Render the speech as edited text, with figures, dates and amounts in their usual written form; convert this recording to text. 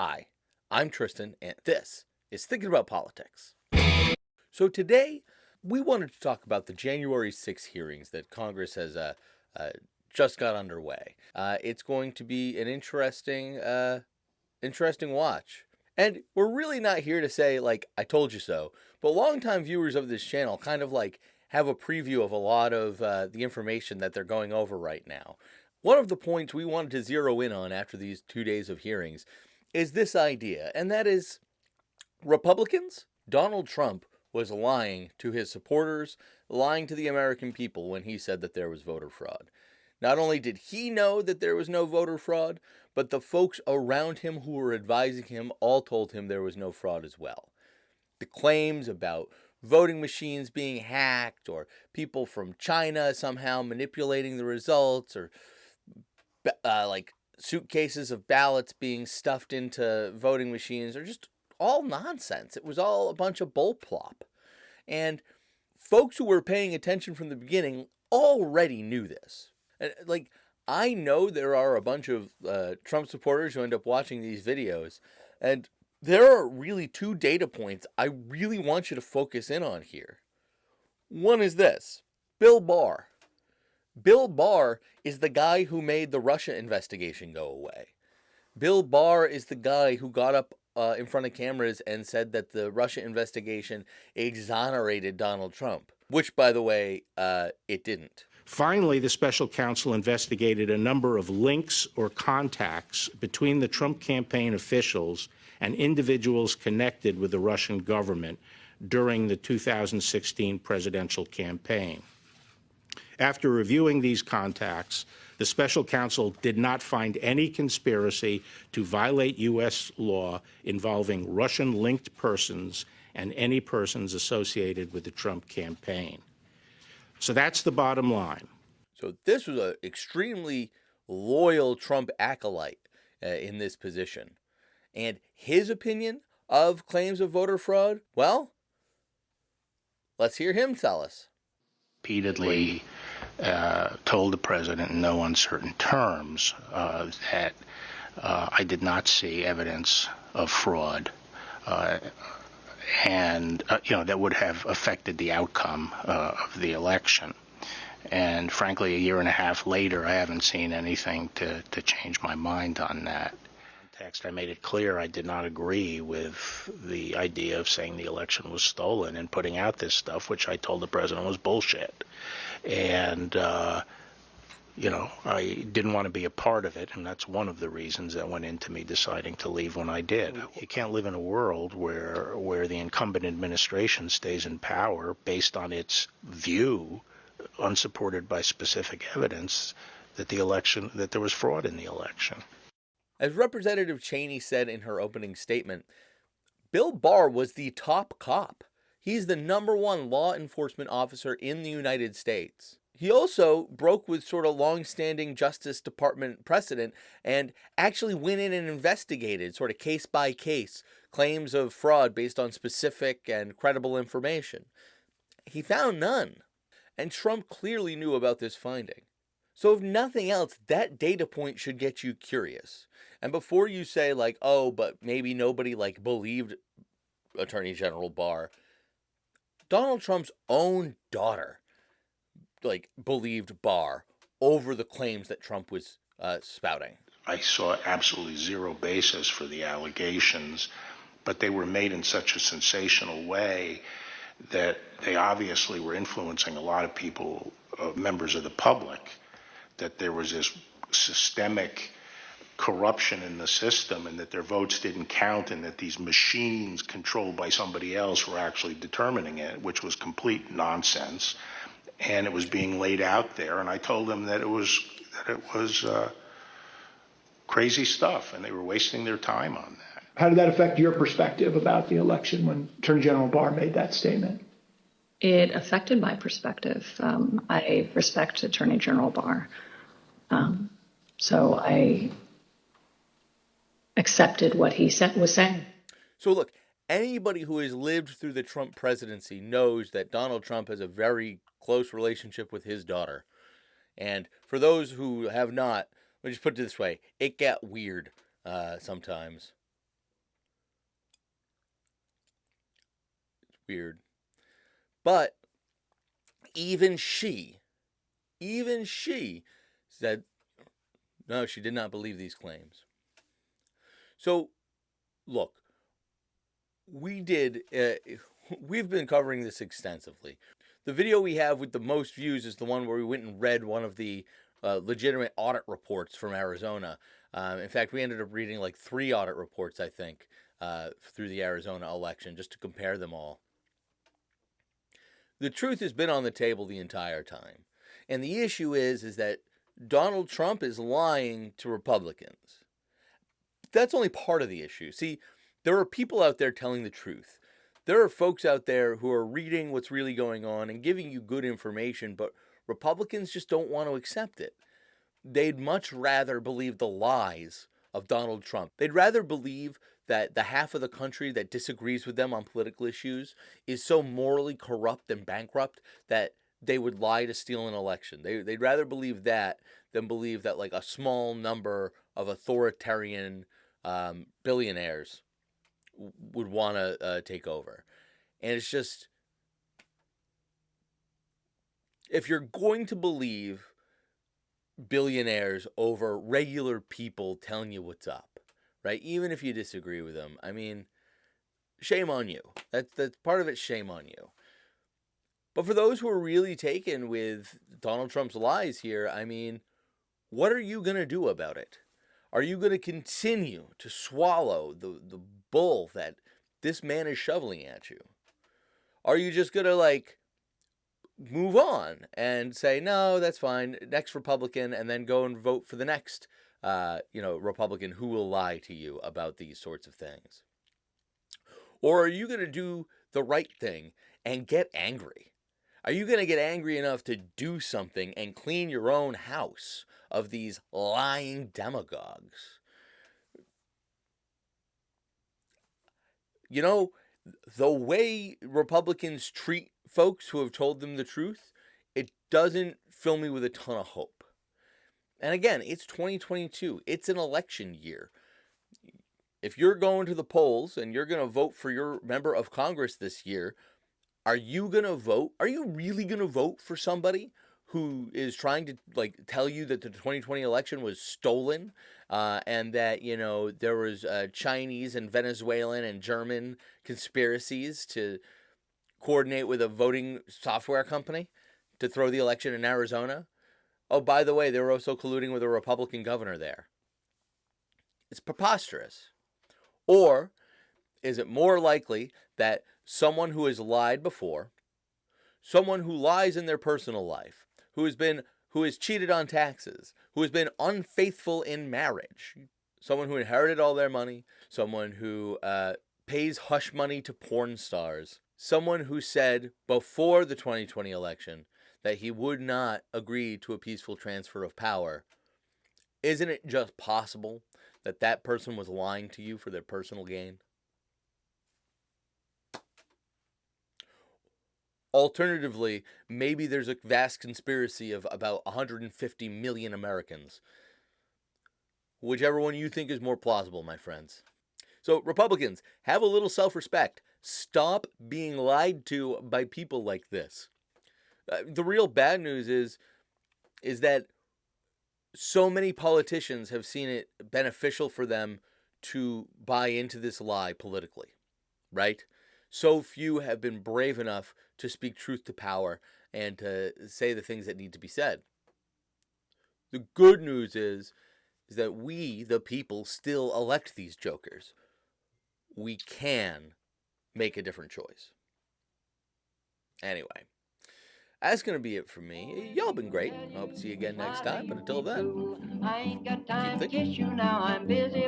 Hi, I'm Tristan, and this is Thinking About Politics. So today, we wanted to talk about the January 6 hearings that Congress has just got underway. It's going to be an interesting watch. And we're really not here to say, like, I told you so, but longtime viewers of this channel kind of like have a preview of a lot of the information that they're going over right now. One of the points we wanted to zero in on after these 2 days of hearings is this idea, and that is Republicans, Donald Trump was lying to his supporters, lying to the American people when he said that there was voter fraud. Not only did he know that there was no voter fraud, but the folks around him who were advising him all told him there was no fraud as well. The claims about voting machines being hacked or people from China somehow manipulating the results or like suitcases of ballots being stuffed into voting machines are just all nonsense. It was all a bunch of bullplop. And folks who were paying attention from the beginning already knew this. And, like, I know there are a bunch of Trump supporters who end up watching these videos, and there are really two data points I really want you to focus in on here. One is this: Bill Barr. Bill Barr is the guy who made the Russia investigation go away. Bill Barr is the guy who got up in front of cameras and said that the Russia investigation exonerated Donald Trump, which, by the way, it didn't. Finally, the special counsel investigated a number of links or contacts between the Trump campaign officials and individuals connected with the Russian government during the 2016 presidential campaign. After reviewing these contacts, the special counsel did not find any conspiracy to violate U.S. law involving Russian-linked persons and any persons associated with the Trump campaign. So that's the bottom line. So this was an extremely loyal Trump acolyte in this position. And his opinion of claims of voter fraud, well, let's hear him tell us. Repeatedly told the president in no uncertain terms that I did not see evidence of fraud and that would have affected the outcome of the election. And frankly, a year and a half later, I haven't seen anything to change my mind on that. I made it clear I did not agree with the idea of saying the election was stolen and putting out this stuff, which I told the president was bullshit. And, I didn't want to be a part of it, and that's one of the reasons that went into me deciding to leave when I did. You can't live in a world where the incumbent administration stays in power based on its view, unsupported by specific evidence, that there was fraud in the election. As Representative Cheney said in her opening statement, Bill Barr was the top cop. He's the #1 law enforcement officer in the United States. He also broke with sort of long-standing Justice Department precedent and actually went in and investigated, sort of case by case, claims of fraud based on specific and credible information. He found none. And Trump clearly knew about this finding. So if nothing else, that data point should get you curious. And before you say, like, oh, but maybe nobody, like, believed Attorney General Barr, Donald Trump's own daughter, like, believed Barr over the claims that Trump was spouting. I saw absolutely zero basis for the allegations, but they were made in such a sensational way that they obviously were influencing a lot of people, members of the public, that there was this systemic corruption in the system and that their votes didn't count and that these machines controlled by somebody else were actually determining it, which was complete nonsense. And it was being laid out there. And I told them that it was crazy stuff and they were wasting their time on that. How did that affect your perspective about the election when Attorney General Barr made that statement? It affected my perspective. I respect Attorney General Barr. So I accepted what he was saying. So look, anybody who has lived through the Trump presidency knows that Donald Trump has a very close relationship with his daughter. And for those who have not, let me just put it this way, it got weird sometimes. weird. But even she said, no, she did not believe these claims. So, look, we've been covering this extensively. The video we have with the most views is the one where we went and read one of the legitimate audit reports from Arizona. In fact, we ended up reading like 3 audit reports, I think, through the Arizona election, just to compare them all. The truth has been on the table the entire time. And the issue is that Donald Trump is lying to Republicans. That's only part of the issue. See, there are people out there telling the truth. There are folks out there who are reading what's really going on and giving you good information, but Republicans just don't want to accept it. They'd much rather believe the lies of Donald Trump. They'd rather believe that the half of the country that disagrees with them on political issues is so morally corrupt and bankrupt that they would lie to steal an election. They'd rather believe that than believe that like a small number of authoritarian billionaires would want to take over. And it's just, if you're going to believe billionaires over regular people telling you what's up, right? Even if you disagree with them, I mean, shame on you. That's part of it. Shame on you. But for those who are really taken with Donald Trump's lies here, I mean, what are you going to do about it? Are you going to continue to swallow the bull that this man is shoveling at you? Are you just going to like move on and say, no, that's fine, next Republican, and then go and vote for the next Republican who will lie to you about these sorts of things? Or are you going to do the right thing and get angry? Are you going to get angry enough to do something and clean your own house of these lying demagogues? You know, the way Republicans treat folks who have told them the truth, it doesn't fill me with a ton of hope. And again, it's 2022. It's an election year. If you're going to the polls and you're going to vote for your member of Congress this year, are you going to vote? Are you really going to vote for somebody who is trying to like tell you that the 2020 election was stolen and that, you know, there was Chinese and Venezuelan and German conspiracies to coordinate with a voting software company to throw the election in Arizona? Oh, by the way, they were also colluding with a Republican governor there. It's preposterous. Or is it more likely that someone who has lied before, someone who lies in their personal life, who has cheated on taxes, who has been unfaithful in marriage, someone who inherited all their money, someone who pays hush money to porn stars, someone who said before the 2020 election that he would not agree to a peaceful transfer of power, isn't it just possible that that person was lying to you for their personal gain? Alternatively, maybe there's a vast conspiracy of about 150 million Americans. Whichever one you think is more plausible, my friends. So, Republicans, have a little self-respect. Stop being lied to by people like this. The real bad news is that so many politicians have seen it beneficial for them to buy into this lie politically, right? So few have been brave enough to speak truth to power and to say the things that need to be said. The good news is that we, the people, still elect these jokers. We can make a different choice. Anyway, that's going to be it for me. Y'all been great. I hope to see you again next time. But until then, I ain't got time keep to thinking. kiss you now. I'm busy